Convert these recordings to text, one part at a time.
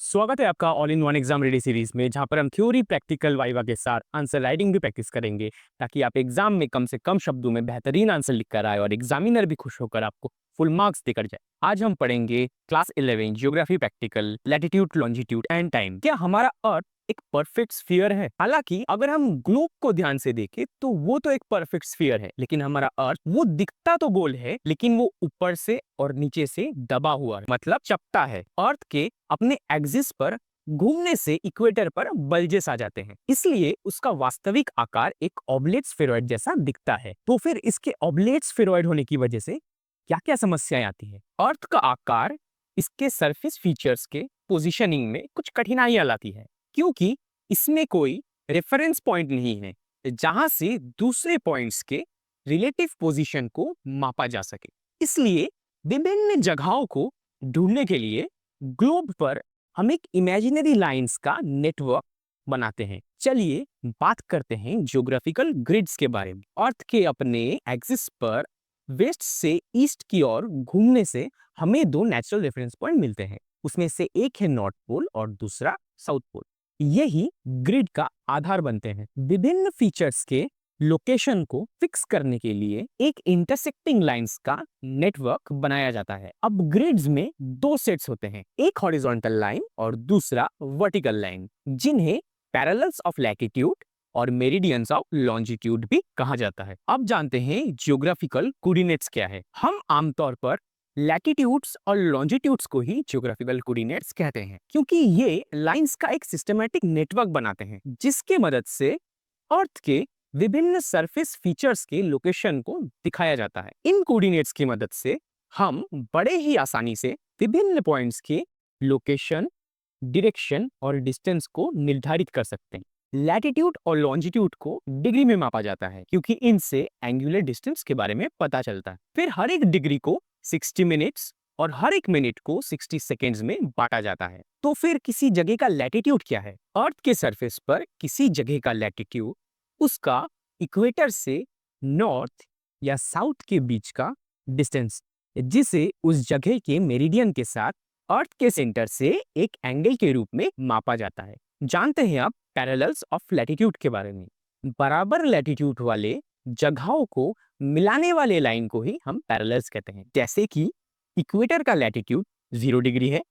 स्वागत है आपका all in one exam ready series में, जहां पर हम थ्योरी प्रैक्टिकल वाइवा के साथ आंसर राइटिंग भी प्रैक्टिस करेंगे, ताकि आप एग्जाम में कम से कम शब्दों में बेहतरीन आंसर लिख कर आए और एग्जामिनर भी खुश होकर आपको फुल मार्क्स देकर जाए। आज हम पढ़ेंगे class 11 geography practical latitude longitude and time. क्या हमारा अर्थ एक परफेक्ट स्फीयर है? हालांकि अगर हम ग्लोब को ध्यान से देखें तो वो तो एक परफेक्ट स्फीयर है, लेकिन हमारा अर्थ वो दिखता तो गोल है, लेकिन वो ऊपर से और नीचे से दबा हुआ है, मतलब चपटा है। अर्थ के अपने एक्सिस पर घूमने से इक्वेटर पर बल्जेस आ जाते हैं, इसलिए उसका वास्तविक आकार एक ऑब्लेट स्फेरॉइड जैसा दिखता है। तो फिर इसके ऑब्लेट स्फेरॉइड होने की वजह से क्या क्या समस्याएं आती है? अर्थ का आकार इसके सरफेस फीचर्स के पोजीशनिंग में कुछ कठिनाइयां लाती है, क्योंकि इसमें कोई रेफरेंस पॉइंट नहीं है जहां से दूसरे पॉइंट्स के रिलेटिव पोजीशन को मापा जा सके। इसलिए विभिन्न जगहों को ढूंढने के लिए ग्लोब पर हम एक इमेजिनरी लाइंस का नेटवर्क बनाते हैं। चलिए बात करते हैं ज्योग्राफिकल ग्रिड्स के बारे में। अर्थ के अपने एक्सिस पर वेस्ट से ईस्ट की ओर घूमने से हमें दो नेचुरल रेफरेंस पॉइंट मिलते हैं। उसमें से एक है नॉर्थ पोल और दूसरा साउथ पोल। यही ग्रिड का आधार बनते हैं। विभिन्न फीचर्स के लोकेशन को फिक्स करने के लिए एक इंटरसेक्टिंग लाइंस का नेटवर्क बनाया जाता है। अब ग्रिड्स में दो सेट्स होते हैं, एक हॉरिजॉन्टल लाइन और दूसरा वर्टिकल लाइन, जिन्हें पैरेलल्स ऑफ लैटिट्यूड और मेरिडियंस ऑफ लॉन्जिट्यूड भी कहा जाता है। अब जानते हैं ज्योग्राफिकल कोऑर्डिनेट्स क्या है। हम आमतौर पर लैटिट्यूड्स और लॉन्जिट्यूड्स को ही ज्योग्राफिकल कोऑर्डिनेट्स कहते हैं, क्योंकि ये लाइंस का एक सिस्टमैटिक नेटवर्क बनाते हैं, जिसके मदद से अर्थ के विभिन्न सरफेस फीचर्स के लोकेशन को दिखाया जाता है। इन कोऑर्डिनेट्स की मदद से हम बड़े ही आसानी से विभिन्न पॉइंट्स के लोकेशन, डायरेक्शन और डिस्टेंस को निर्धारित कर सकते हैं। लैटिट्यूड और लॉन्जिट्यूड को डिग्री में मापा जाता है, क्योंकि इनसे एंगुलर डिस्टेंस के बारे में पता चलता है। फिर हर एक डिग्री को 60 मिनट्स और हर एक मिनट को 60 सेकेंड्स में बांटा जाता है। तो फिर किसी जगह का लैटिट्यूड क्या है? अर्थ के सरफेस पर किसी जगह का लैटिट्यूड उसका इक्वेटर से नॉर्थ या साउथ के बीच का डिस्टेंस, जिसे उस जगह के मेरिडियन के साथ अर्थ के सेंटर से एक एंगल के रूप में मापा जाता है। जानते हैं आप पैरेलल्स ऑफ लैटिट्यूड के बारे में। बराबर लैटिट्यूड वाले जगहों को मिलाने वाले लाइन को ही हम पैरेलल्स कहते हैं। जैसे कि इक्वेटर का लैटिट्यूड 0 डिग्री है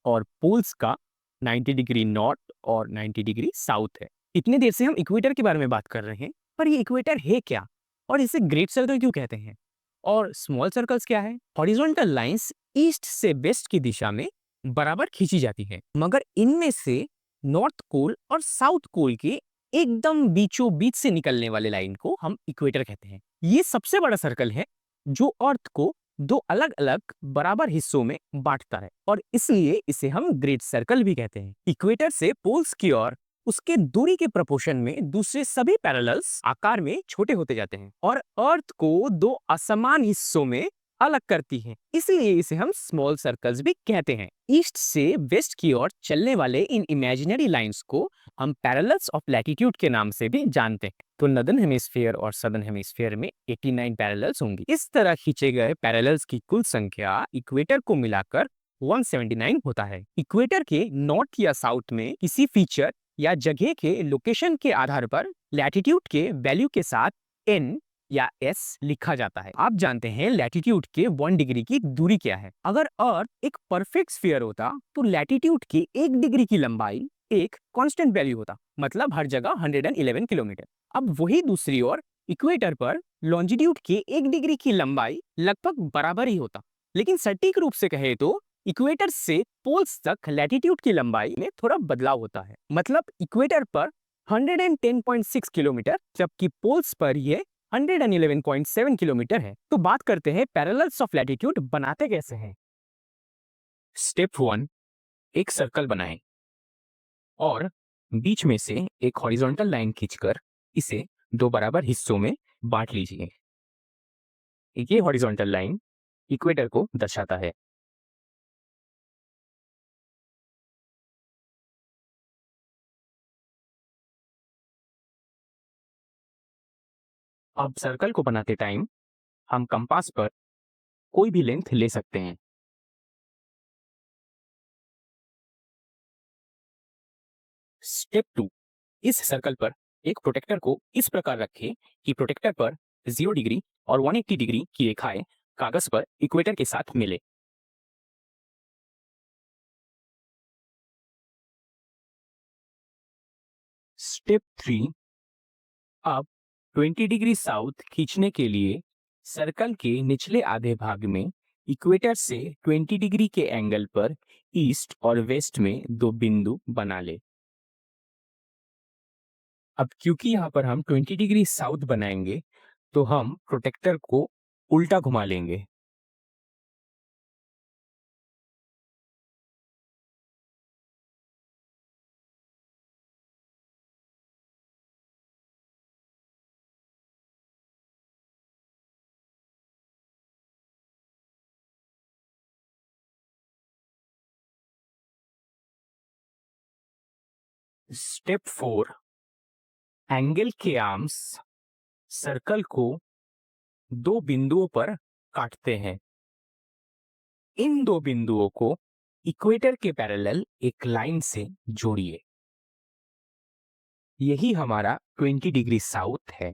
और पोल्स का 90 डिग्री नॉर्थ और 90 डिग्री साउथ है। इतनी देर से हम इक्वेटर के बारे में बात कर रहे हैं, पर ये इक्वेटर है क्या और इसे ग्रेट सर्कल क्यों कहते हैं? और स्मॉल सर्कल्स क्या है? हॉरिजॉन्टल लाइंस ईस्ट से वेस्ट की दिशा में बराबर खींची जाती है, मगर इनमें से नॉर्थ पोल और साउथ पोल के एकदम बीचों बीच से निकलने वाले लाइन को हम इक्वेटर कहते हैं। ये सबसे बड़ा सर्कल है जो अर्थ को दो अलग अलग बराबर हिस्सों में बांटता है, और इसलिए इसे हम ग्रेट सर्कल भी कहते हैं। इक्वेटर से पोल्स की ओर उसके दूरी के प्रोपोर्शन में दूसरे सभी पैरेलल्स आकार में छोटे होते जाते हैं और अर्थ को दो असमान हिस्सों में अलग करती हैं। इसलिए इसे हम स्मॉल सर्कल्स भी कहते हैं। ईस्ट से वेस्ट की ओर चलने वाले इन इमेजिनरी लाइंस को हम पैरेलल्स ऑफ लैटिट्यूड के नाम से भी जानते हैं। तो नॉर्दर्न हेमिस्फीयर और सदर्न हेमिस्फीयर में 89 पैरेलल्स होंगी। इस तरह खींचे गए पैरेलल्स की कुल संख्या इक्वेटर को मिलाकर 179 होता है। इक्वेटर के नॉर्थ या साउथ में किसी फीचर या जगह के लोकेशन के आधार पर लैटिट्यूड के वैल्यू के साथ n या s लिखा जाता है। आप जानते हैं लैटिट्यूड के 1 डिग्री की दूरी क्या है? अगर अर्थ एक परफेक्ट स्फीयर होता तो लैटिट्यूड की 1 डिग्री की लंबाई एक कांस्टेंट वैल्यू होता, मतलब हर जगह 111 किलोमीटर। अब वही दूसरी ओर इक्वेटर पर लॉन्जिट्यूड की 1 डिग्री की लंबाई लगभग बराबर ही होता, लेकिन सटीक रूप से कहे तो इक्वेटर से पोल्स तक लैटिट्यूड की लंबाई में थोड़ा बदलाव होता है। मतलब इक्वेटर पर 110.6 किलोमीटर, जबकि पोल्स पर यह 111.7 किलोमीटर है। तो बात करते हैं पैरेलल्स ऑफ लैटिट्यूड बनाते कैसे हैं। स्टेप 1, एक सर्कल बनाएं और बीच में से एक हॉरिजॉन्टल लाइन खींचकर इसे दो बराबर हिस्सों में बांट लीजिए। ये हॉरिजॉन्टल लाइन इक्वेटर को दर्शाता है। अब सर्कल को बनाते टाइम हम कंपास पर कोई भी लेंथ ले सकते हैं। स्टेप 2, इस सर्कल पर एक प्रोटेक्टर को इस प्रकार रखें कि प्रोटेक्टर पर 0 डिग्री और 180 डिग्री की रेखाएं कागज पर इक्वेटर के साथ मिले। स्टेप 3, अब 20 डिग्री साउथ खींचने के लिए सर्कल के निचले आधे भाग में इक्वेटर से 20 डिग्री के एंगल पर ईस्ट और वेस्ट में दो बिंदु बना ले। अब क्योंकि यहाँ पर हम 20 डिग्री साउथ बनाएंगे तो हम प्रोटेक्टर को उल्टा घुमा लेंगे। स्टेप 4, एंगल के आर्म्स सर्कल को दो बिंदुओं पर काटते हैं। इन दो बिंदुओं को इक्वेटर के पैरेलल एक लाइन से जोड़िए। यही हमारा 20 डिग्री साउथ है।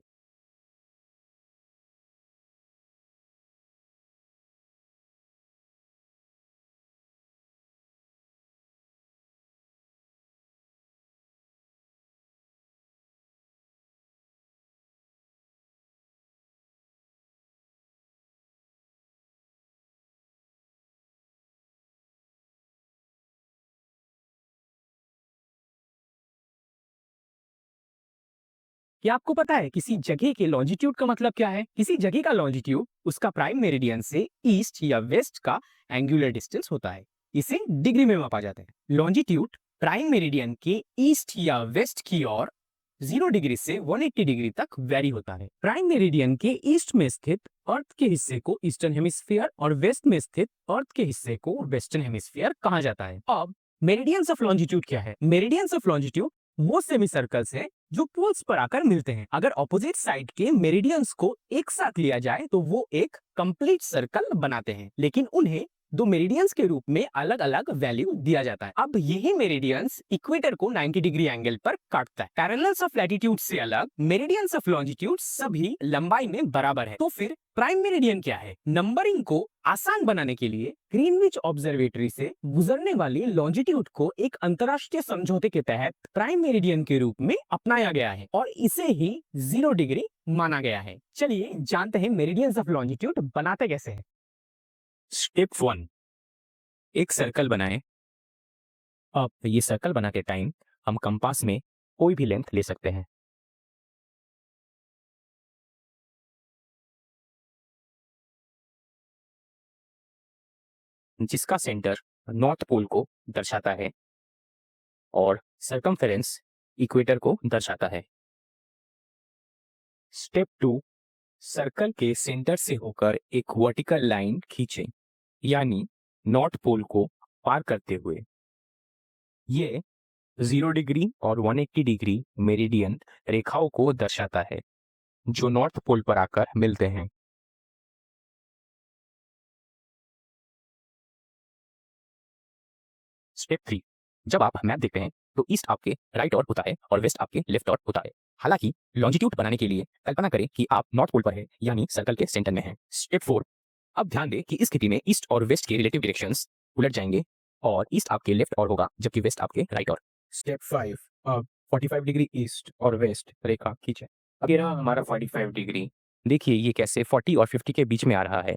क्या आपको पता है किसी जगह के लॉन्जिट्यूड का मतलब क्या है? किसी जगह का लॉन्जिट्यूड उसका प्राइम मेरिडियन से ईस्ट या वेस्ट का एंगुलर डिस्टेंस होता है। इसे डिग्री में मापा जाता है। लॉन्जिट्यूड प्राइम मेरिडियन के ईस्ट या वेस्ट की ओर 0 डिग्री से 180 डिग्री तक वेरी होता है। प्राइम मेरिडियन के ईस्ट में स्थित अर्थ के हिस्से को ईस्टर्न हेमिस्फीयर और वेस्ट में स्थित अर्थ के हिस्से को वेस्टर्न हेमिस्फीयर कहा जाता है। अब मेरिडियंस ऑफ लॉन्जिट्यूड क्या है? मेरिडियंस ऑफ लॉन्जिट्यूड वो सेमी सर्कल्स है जो पोल्स पर आकर मिलते हैं। अगर ऑपोजिट साइड के मेरिडियंस को एक साथ लिया जाए तो वो एक कंप्लीट सर्कल बनाते हैं, लेकिन उन्हें दो मेरिडियंस के रूप में अलग अलग वैल्यू दिया जाता है। अब यही मेरिडियंस इक्वेटर को 90 डिग्री एंगल पर काटता है। पैरेलल्स ऑफ लैटिट्यूड से अलग मेरिडियंस ऑफ लॉन्जिट्यूड सभी लंबाई में बराबर है। तो फिर प्राइम मेरिडियन क्या है? नंबरिंग को आसान बनाने के लिए ग्रीनविच ऑब्जर्वेटरी से गुजरने वाली लॉन्जिट्यूड को एक अंतरराष्ट्रीय समझौते के तहत प्राइम मेरिडियन के रूप में अपनाया गया है और इसे ही 0 डिग्री माना गया है। चलिए जानते हैं मेरिडियंस ऑफ लॉन्जिट्यूड बनाते कैसे हैं। स्टेप 1, एक सर्कल बनाएं। अब ये सर्कल बनाते टाइम हम कंपास में कोई भी लेंथ ले सकते हैं। जिसका सेंटर नॉर्थ पोल को दर्शाता है और सरकमफेरेंस इक्वेटर को दर्शाता है। स्टेप 2, सर्कल के सेंटर से होकर एक वर्टिकल लाइन खींचें, यानी नॉर्थ पोल को पार करते हुए। ये 0 डिग्री और 180 डिग्री मेरिडियन रेखाओं को दर्शाता है जो नॉर्थ पोल पर आकर मिलते हैं। स्टेप 3, जब आप मैप देखते हैं तो ईस्ट आपके राइट और होता है और वेस्ट आपके लेफ्ट और होता है। हालांकि लॉन्जिट्यूड बनाने के लिए कल्पना करें कि आप नॉर्थ पोल पर हैं, यानी सर्कल के सेंटर में हैं। स्टेप 4, अब ध्यान दें कि इस स्थिति में ईस्ट और वेस्ट के रिलेटिव डायरेक्शंस उलट जाएंगे और ईस्ट आपके लेफ्ट और होगा जबकि वेस्ट आपके राइट और। स्टेप 5, अब 45 डिग्री ईस्ट और वेस्ट रेखा खींचे। अब ये रहा हमारा 45 डिग्री। देखिए ये कैसे 40 और 50 के बीच में आ रहा है।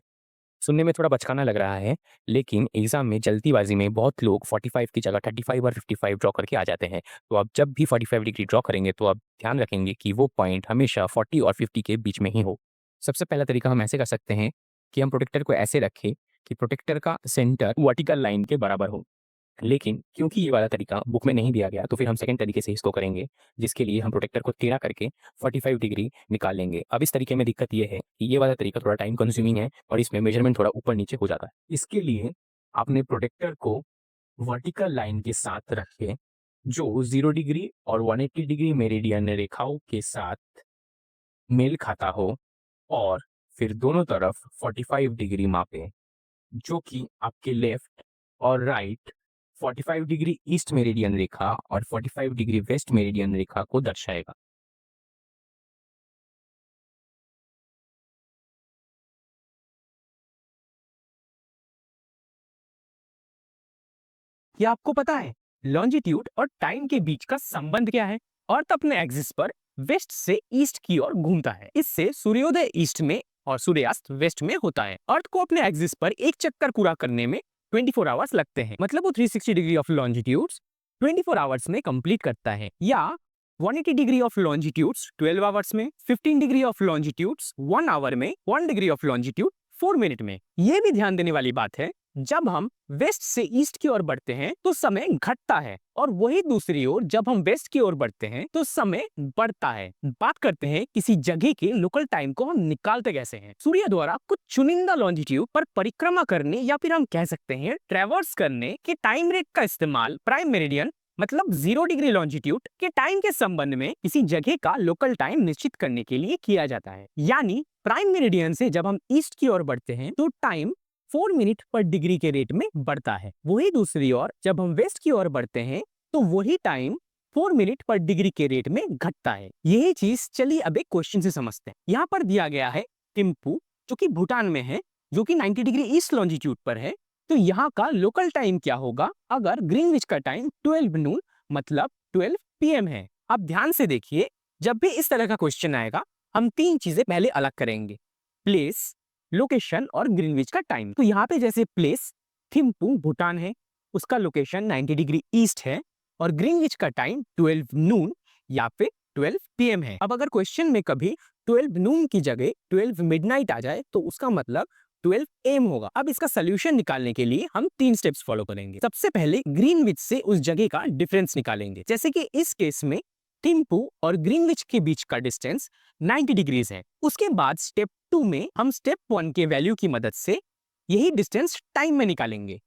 सुनने में थोड़ा बचकाना लग रहा है, लेकिन एग्जाम में जल्दीबाजी में बहुत लोग 45 की जगह 35 और 55 ड्रॉ करके आ जाते हैं। तो आप जब भी 45 डिग्री ड्रॉ करेंगे तो आप ध्यान रखेंगे कि वो पॉइंट हमेशा 40 और 50 के बीच में ही हो। सबसे पहला तरीका हम ऐसे कर सकते हैं कि हम प्रोटेक्टर को ऐसे रखें कि प्रोटेक्टर का सेंटर वर्टिकल लाइन के बराबर हो। लेकिन क्योंकि ये वाला तरीका बुक में नहीं दिया गया तो फिर हम सेकंड तरीके से इसको करेंगे, जिसके लिए हम प्रोटेक्टर को टेढ़ा करके 45 डिग्री निकाल लेंगे। अब इस तरीके में दिक्कत ये है कि ये वाला तरीका थोड़ा टाइम कंज्यूमिंग है और इसमें मेजरमेंट थोड़ा ऊपर नीचे हो जाता है। इसके लिए आपने प्रोटेक्टर को वर्टिकल लाइन के साथ रखें जो 0 डिग्री और 180 डिग्री मेरिडियन रेखाओं के साथ मेल खाता हो और फिर दोनों तरफ 45 डिग्री मापें, जो कि आपके लेफ्ट और राइट 45 डिग्री ईस्ट मेरिडियन रेखा और 45 डिग्री वेस्ट मेरिडियन रेखा को दर्शाएगा। क्या आपको पता है लॉन्जिट्यूड और टाइम के बीच का संबंध क्या है? अर्थ अपने एक्सिस पर वेस्ट से ईस्ट की ओर घूमता है। इससे सूर्योदय ईस्ट में और सूर्यास्त वेस्ट में होता है। अर्थ को अपने एक्सिस पर एक चक्कर पूरा करने में 24 आवर्स लगते हैं। मतलब वो 360 डिग्री ऑफ लॉन्जिट्यूड्स 24 आवर्स में कंप्लीट करता है, या 180 डिग्री ऑफ लॉन्जिट्यूड्स 12 आवर्स में, 15 डिग्री ऑफ लॉन्जिट्यूड्स 1 आवर में, 1 डिग्री ऑफ लॉन्जिट्यूड 4 मिनट में। यह भी ध्यान देने वाली बात है, जब हम वेस्ट से ईस्ट की ओर बढ़ते हैं तो समय घटता है, और वही दूसरी ओर जब हम वेस्ट की ओर बढ़ते हैं तो समय बढ़ता है। बात करते हैं किसी जगह के लोकल टाइम को हम निकालते कैसे हैं। सूर्य द्वारा कुछ चुनिंदा लॉन्जिट्यूड पर परिक्रमा करने, या फिर हम कह सकते हैं ट्रेवर्स करने के टाइम रेट का इस्तेमाल प्राइम मेरिडियन मतलब 0 डिग्री लॉन्जिट्यूड के टाइम के संबंध में किसी जगह का लोकल टाइम निश्चित करने के लिए किया जाता है। यानी प्राइम मेरिडियन से जब हम ईस्ट की ओर बढ़ते हैं तो टाइम 4 मिनट पर डिग्री के रेट में बढ़ता है। वही दूसरी ओर जब हम वेस्ट की ओर बढ़ते हैं तो वही टाइम 4 मिनट पर डिग्री के रेट में घटता है। यही चीज चलिए अब एक क्वेश्चन से समझते हैं। यहाँ पर दिया गया है थिम्पू, जो कि भूटान में है, जो कि 90 डिग्री ईस्ट लॉन्जिट्यूड पर है। तो यहाँ का लोकल टाइम क्या होगा अगर ग्रीनविच का टाइम 12 नून मतलब 12 PM है। अब ध्यान से देखिए, जब भी इस तरह का क्वेश्चन आएगा हम 3 चीजें पहले अलग करेंगे, प्लेस, लोकेशन और ग्रीनविच का टाइम। तो यहाँ पे जैसे प्लेस थिम्पू भूटान है, उसका लोकेशन 90 डिग्री ईस्ट है, और ग्रीनविच का टाइम 12 नून या फिर 12 PM है। अब अगर क्वेश्चन में कभी 12 नून की जगह 12 मिडनाइट आ जाए तो उसका मतलब 12 AM होगा। अब इसका सोल्यूशन निकालने के लिए हम 3 स्टेप्स फॉलो करेंगे। सबसे पहले ग्रीनविच से उस जगह का डिफरेंस निकालेंगे। जैसे कि इस केस में थिम्पू और ग्रीनविच के बीच का डिस्टेंस 90 डिग्रीज है। उसके बाद स्टेप 2 में हम स्टेप 1 के वैल्यू की मदद से यही डिस्टेंस टाइम में निकालेंगे।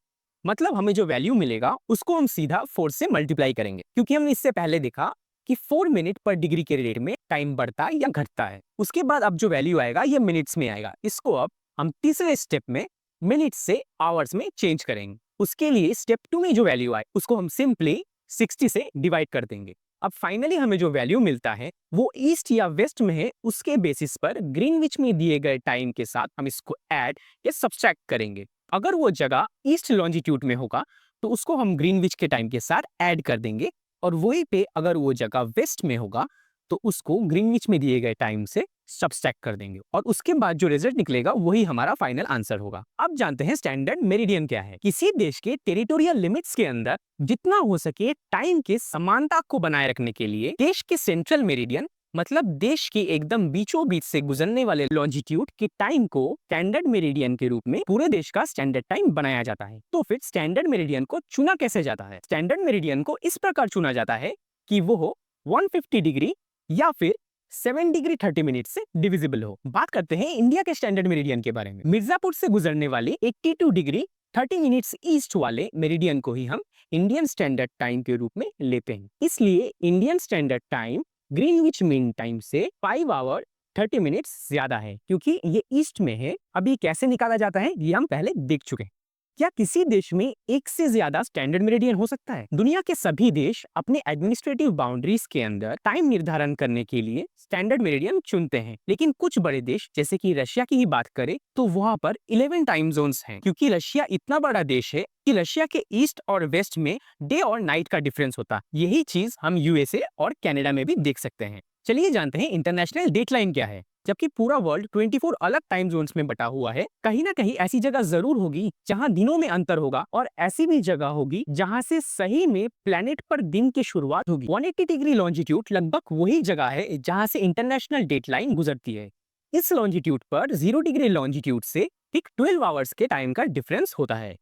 मतलब हमें जो वैल्यू मिलेगा उसको हम सीधा 4 से मल्टीप्लाई करेंगे, क्योंकि हमने इससे पहले देखा कि 4 मिनट पर डिग्री के रेट में टाइम बढ़ता या घटता है। उसके बाद अब जो वैल्यू आएगा ये मिनट्स में आएगा। इसको अब हम तीसरे स्टेप में मिनट से आवर्स में चेंज करेंगे। उसके लिए स्टेप 2 में जो वैल्यू आए उसको हम सिंपली 60 से डिवाइड कर देंगे। अब फाइनली हमें जो वैल्यू मिलता है वो ईस्ट या वेस्ट में है, उसके बेसिस पर ग्रीनविच में दिए गए टाइम के साथ हम इसको ऐड या सब्ट्रैक्ट करेंगे। अगर वो जगह ईस्ट लॉन्जिट्यूड में होगा तो उसको हम ग्रीनविच के टाइम के साथ ऐड कर देंगे, और वही पे अगर वो जगह वेस्ट में होगा तो उसको ग्रीनविच में दिए गए टाइम से सब्ट्रैक्ट कर देंगे, और उसके बाद जो रिजल्ट निकलेगा वही हमारा फाइनल आंसर होगा। अब जानते हैं स्टैंडर्ड मेरिडियन क्या है। किसी देश के टेरिटोरियल लिमिट्स के अंदर जितना हो सके टाइम के समानता को बनाए रखने के लिए देश के सेंट्रल मेरिडियन मतलब देश के एकदम बीचों बीच से गुजरने वाले लॉन्जिट्यूड के टाइम को स्टैंडर्ड मेरिडियन के रूप में पूरे देश का स्टैंडर्ड टाइम बनाया जाता है। तो फिर स्टैंडर्ड मेरिडियन को चुना कैसे जाता है? स्टैंडर्ड मेरिडियन को इस प्रकार चुना जाता है कि वो हो 150 डिग्री या फिर 7 डिग्री 30 मिनट से डिविजिबल हो। बात करते हैं इंडिया के स्टैंडर्ड मेरिडियन के बारे में। मिर्जापुर से गुजरने वाले 82 डिग्री 30 मिनट्स ईस्ट वाले मेरिडियन को ही हम इंडियन स्टैंडर्ड टाइम के रूप में लेते हैं। इसलिए Indian standard time Greenwich mean time से 5 आवर 30 मिनट्स ज्यादा है, क्योंकि ये ईस्ट में है। अभी कैसे निकाला जाता है ये हम पहले देख चुके हैं। क्या किसी देश में एक से ज्यादा स्टैंडर्ड मेरिडियन हो सकता है? दुनिया के सभी देश अपने एडमिनिस्ट्रेटिव बाउंड्रीज के अंदर टाइम निर्धारण करने के लिए स्टैंडर्ड मेरिडियन चुनते हैं, लेकिन कुछ बड़े देश जैसे कि रशिया की ही बात करें तो वहां पर 11 टाइम जोन्स हैं, क्योंकि रशिया इतना बड़ा देश है कि रशिया के ईस्ट और वेस्ट में डे और नाइट का डिफरेंस होता है। यही चीज हम यूएसए और कनाडा में भी देख सकते हैं। चलिए जानते हैं इंटरनेशनल डेटलाइन क्या है। जबकि पूरा वर्ल्ड 24 अलग टाइम जोन्स में बटा हुआ है, कहीं ना कहीं ऐसी जगह जरूर होगी जहां दिनों में अंतर होगा, और ऐसी भी जगह होगी जहां से सही में प्लेनेट पर दिन की शुरुआत होगी। 180 डिग्री लॉन्जिट्यूड लगभग वही जगह है जहां से इंटरनेशनल डेटलाइन गुजरती है। इस लॉन्जिट्यूड पर 0 डिग्री लॉन्जिट्यूड से ठीक 12 आवर्स के टाइम का डिफरेंस होता है,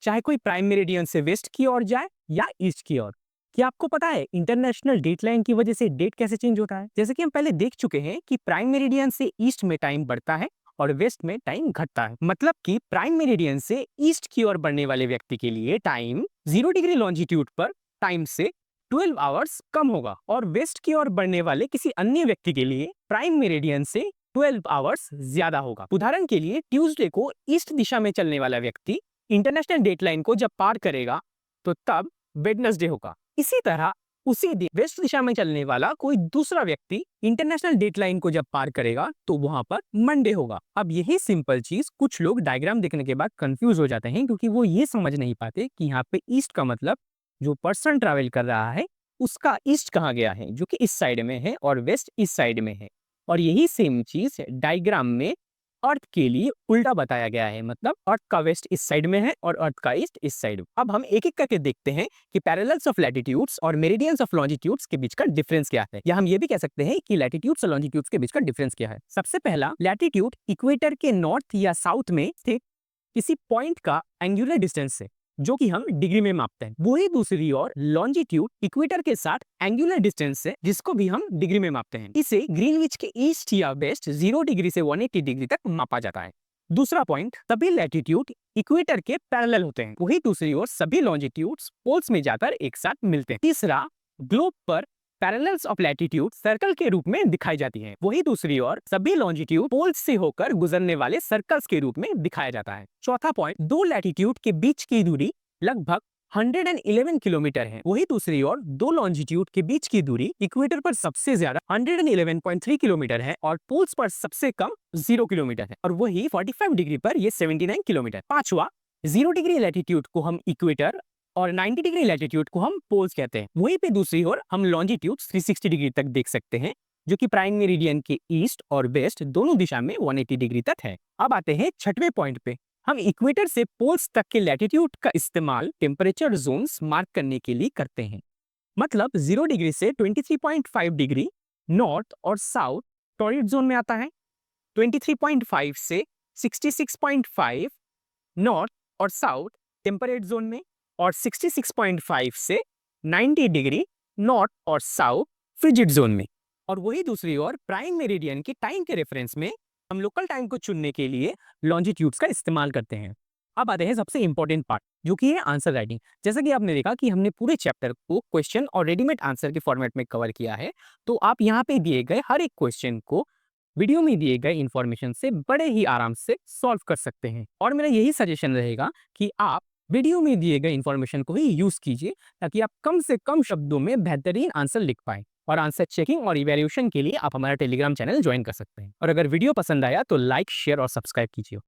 चाहे कोई प्राइम मेरिडियन से वेस्ट की ओर जाए या ईस्ट की ओर। क्या आपको पता है इंटरनेशनल डेटलाइन की वजह से डेट कैसे चेंज होता है? जैसे कि हम पहले देख चुके हैं कि प्राइम मेरिडियन से ईस्ट में टाइम बढ़ता है और वेस्ट में टाइम घटता है। मतलब कि प्राइम मेरिडियन से ईस्ट की ओर बढ़ने वाले व्यक्ति के लिए टाइम 0 डिग्री लॉन्जिट्यूड पर टाइम से 12 आवर्स कम होगा, और वेस्ट की ओर बढ़ने वाले किसी अन्य व्यक्ति के लिए प्राइम मेरिडियन से 12 आवर्स ज्यादा होगा। उदाहरण के लिए ट्यूसडे को ईस्ट दिशा में चलने वाला व्यक्ति इंटरनेशनल डेटलाइन को जब पार करेगा तो तब वेडनेसडे होगा। इसी तरह उसी दिन वेस्ट दिशा में चलने वाला कोई दूसरा व्यक्ति इंटरनेशनल डेट लाइन को जब पार करेगा तो वहां पर मंडे होगा। अब यही सिंपल चीज कुछ लोग डायग्राम देखने के बाद कंफ्यूज हो जाते हैं, क्योंकि वो ये समझ नहीं पाते कि यहाँ पे ईस्ट का मतलब जो पर्सन ट्रैवल कर रहा है उसका ईस्ट कहाँ गया है, जो कि इस साइड में है, और वेस्ट इस साइड में है। और यही सेम चीज डायग्राम में अर्थ के लिए उल्टा बताया गया है, मतलब अर्थ का वेस्ट इस साइड में है और अर्थ का ईस्ट इस साइड। अब हम एक एक करके देखते हैं कि पैरेलल्स ऑफ लैटिट्यूड्स और मेरिडियंस ऑफ लॉन्जिट्यूड्स के बीच का डिफरेंस क्या है, या हम ये भी कह सकते हैं कि लैटिट्यूड्स और लॉन्जिट्यूड्स के बीच का डिफरेंस क्या है। सबसे पहला, लैटिट्यूड इक्वेटर के नॉर्थ या साउथ में स्थित किसी पॉइंट का एंगुलर डिस्टेंस है, जो कि हम डिग्री में मापते हैं। वही दूसरी ओर लॉन्जिट्यूड इक्वेटर के साथ एंगुलर डिस्टेंस है, जिसको भी हम डिग्री में मापते हैं। इसे ग्रीनविच के ईस्ट या वेस्ट 0 डिग्री से 180 डिग्री तक मापा जाता है। दूसरा पॉइंट, सभी लैटिट्यूड इक्वेटर के पैरेलल होते हैं। वही दूसरी ओर सभी लॉन्जिट्यूड्स पोल्स में जाकर एक साथ मिलते हैं। तीसरा, ग्लोब पर पैरेलल्स ऑफ लैटिट्यूड सर्कल के रूप में दिखाई जाती है। वही दूसरी ओर सभी लॉन्जिट्यूड पोल्स से होकर गुजरने वाले सर्कल्स के रूप में दिखाया जाता है। चौथा पॉइंट, दो लैटिट्यूड के बीच की दूरी लगभग 111 किलोमीटर है। वही दूसरी ओर दो लॉन्जिट्यूड के बीच की दूरी इक्वेटर पर सबसे ज्यादा 111.3 किलोमीटर है और पोल्स पर सबसे कम 0 किलोमीटर है, और वही 45 डिग्री पर ये 79 किलोमीटर। पांचवा, 0 डिग्री लैटिट्यूड को हम इक्वेटर और 90 डिग्री लैटिट्यूड को हम पोल्स कहते हैं। वहीं पे दूसरी ओर हम लॉन्जिट्यूड 360 डिग्री तक देख सकते हैं, जो कि प्राइम मेरिडियन के ईस्ट और वेस्ट दोनों दिशा में 180 डिग्री तक है। अब आते हैं छठवें पॉइंट पे। हम इक्वेटर से पोल्स तक के लैटिट्यूड का इस्तेमाल टेम्परेचर जोन्स मार्क करने के लिए करते हैं। मतलब 0 डिग्री से 23.5 डिग्री नॉर्थ और साउथ टॉरिड जोन में आता है, 23.5 से 66.5 नॉर्थ और साउथ टेम्परेट जोन में, और 66.5 से 90 डिग्री नॉर्थ और साउथ फ्रिजिड जोन में। और वही दूसरी ओर प्राइम मेरिडियन के टाइम के रेफरेंस में हम लोकल टाइम को चुनने के लिए लॉन्जिट्यूड्स का इस्तेमाल करते हैं। अब आते हैं सबसे इंपॉर्टेंट पार्ट, जो कि है आंसर राइटिंग। जैसा कि आपने देखा कि हमने पूरे चैप्टर को क्वेश्चन और रेडीमेड आंसर के फॉर्मेट में कवर किया है, तो आप यहाँ पे दिए गए हर एक क्वेश्चन को वीडियो में दिए गए इंफॉर्मेशन से बड़े ही आराम से सॉल्व कर सकते हैं। और मेरा यही सजेशन रहेगा कि आप वीडियो में दिए गए इंफॉर्मेशन को ही यूज कीजिए, ताकि आप कम से कम शब्दों में बेहतरीन आंसर लिख पाएं। और आंसर चेकिंग और इवैल्यूएशन के लिए आप हमारा टेलीग्राम चैनल ज्वाइन कर सकते हैं। और अगर वीडियो पसंद आया तो लाइक, शेयर और सब्सक्राइब कीजिए।